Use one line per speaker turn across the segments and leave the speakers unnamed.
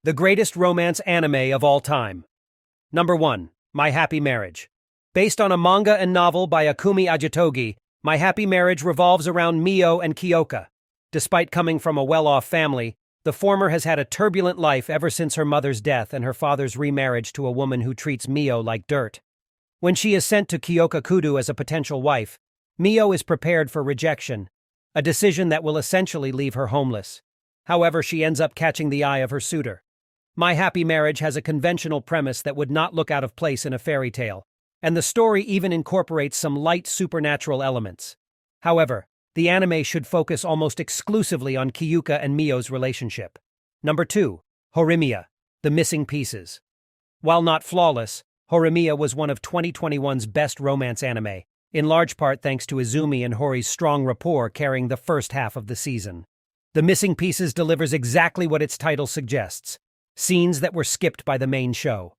the greatest romance anime of all time. Number 1. My Happy Marriage. Based on a manga and novel by Akumi Ajitogi, My Happy Marriage revolves around Mio and Kyoka. Despite coming from a well-off family, the former has had a turbulent life ever since her mother's death and her father's remarriage to a woman who treats Mio like dirt. When she is sent to Kyoka Kudo as a potential wife, Mio is prepared for rejection, a decision that will essentially leave her homeless. However, she ends up catching the eye of her suitor. My Happy Marriage has a conventional premise that would not look out of place in a fairy tale, and the story even incorporates some light supernatural elements. However, the anime should focus almost exclusively on Kyoka and Mio's relationship. Number 2. Horimia, The Missing Pieces. While not flawless, Horimia was one of 2021's best romance anime, in large part thanks to Izumi and Hori's strong rapport carrying the first half of the season. The Missing Pieces delivers exactly what its title suggests: scenes that were skipped by the main show.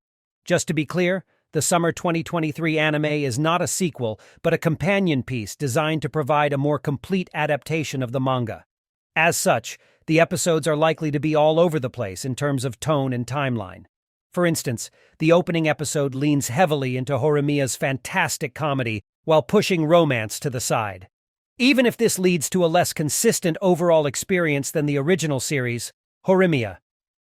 Just to be clear, the summer 2023 anime is not a sequel, but a companion piece designed to provide a more complete adaptation of the manga. As such, the episodes are likely to be all over the place in terms of tone and timeline. For instance, the opening episode leans heavily into Horimiya's fantastic comedy while pushing romance to the side. Even if this leads to a less consistent overall experience than the original series, Horimia,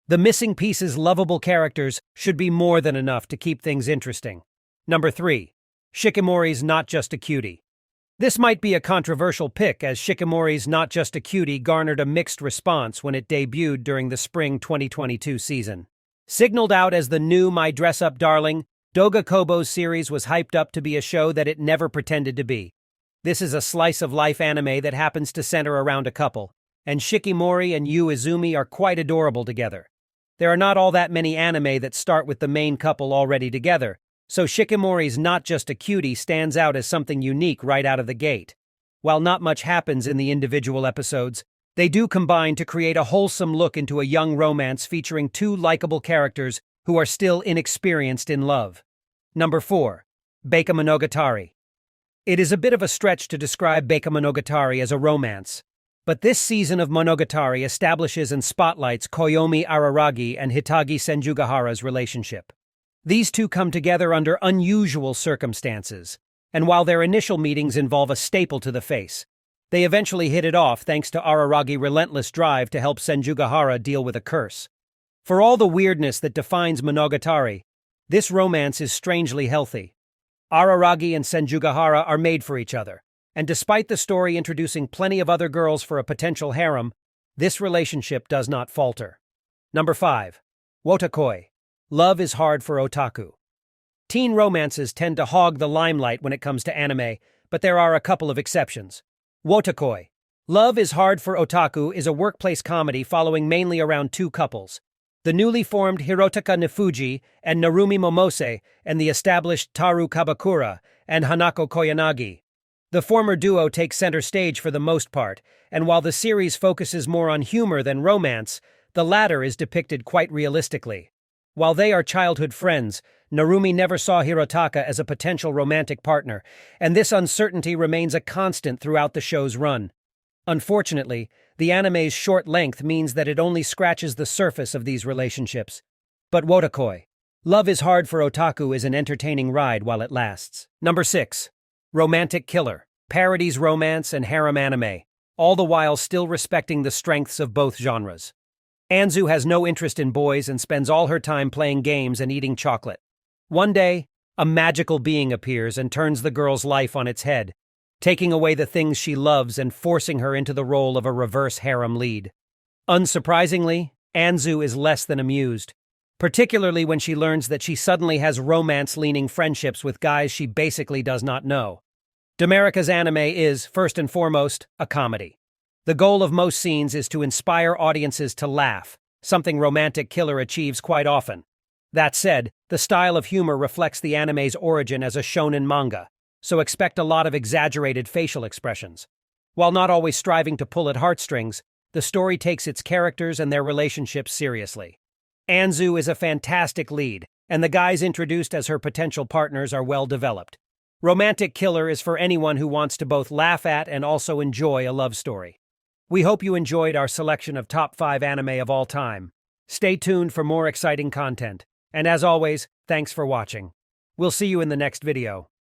The Missing Pieces' lovable characters should be more than enough to keep things interesting. Number 3. Shikimori's Not Just a Cutie. This might be a controversial pick, as Shikimori's Not Just a Cutie garnered a mixed response when it debuted during the spring 2022 season. Signaled out as the new My Dress-Up Darling, Doga Kobo's series was hyped up to be a show that it never pretended to be. This is a slice-of-life anime that happens to center around a couple, and Shikimori and Yu Izumi are quite adorable together. There are not all that many anime that start with the main couple already together, so Shikimori's Not Just a Cutie stands out as something unique right out of the gate. While not much happens in the individual episodes, they do combine to create a wholesome look into a young romance featuring two likable characters who are still inexperienced in love. Number 4. Monogatari. It is a bit of a stretch to describe Monogatari as a romance, but this season of Monogatari establishes and spotlights Koyomi Araragi and Hitagi Senjugahara's relationship. These two come together under unusual circumstances, and while their initial meetings involve a staple to the face, they eventually hit it off thanks to Araragi's relentless drive to help Senjugahara deal with a curse. For all the weirdness that defines Monogatari, this romance is strangely healthy. Araragi and Senjugahara are made for each other, and despite the story introducing plenty of other girls for a potential harem, this relationship does not falter. Number 5. Wotakoi. Love is Hard for Otaku. Teen romances tend to hog the limelight when it comes to anime, but there are a couple of exceptions. Wotakoi. Love is Hard for Otaku is a workplace comedy following mainly around two couples, the newly formed Hirotaka Nifuji and Narumi Momose, and the established Taru Kabakura and Hanako Koyanagi. The former duo takes center stage for the most part, and while the series focuses more on humor than romance, the latter is depicted quite realistically. While they are childhood friends, Narumi never saw Hirotaka as a potential romantic partner, and this uncertainty remains a constant throughout the show's run. Unfortunately, the anime's short length means that it only scratches the surface of these relationships. But Wotakoi. Love is Hard for Otaku is an entertaining ride while it lasts. Number 6. Romantic Killer. Parodies romance and harem anime, all the while still respecting the strengths of both genres. Anzu has no interest in boys and spends all her time playing games and eating chocolate. One day, a magical being appears and turns the girl's life on its head, taking away the things she loves and forcing her into the role of a reverse harem lead. Unsurprisingly, Anzu is less than amused, particularly when she learns that she suddenly has romance-leaning friendships with guys she basically does not know. Domerica's anime is, first and foremost, a comedy. The goal of most scenes is to inspire audiences to laugh, something Romantic Killer achieves quite often. That said, the style of humor reflects the anime's origin as a shonen manga, so expect a lot of exaggerated facial expressions. While not always striving to pull at heartstrings, the story takes its characters and their relationships seriously. Anzu is a fantastic lead, and the guys introduced as her potential partners are well developed. Romantic Killer is for anyone who wants to both laugh at and also enjoy a love story. We hope you enjoyed our selection of top 5 anime of all time. Stay tuned for more exciting content. And as always, thanks for watching. We'll see you in the next video.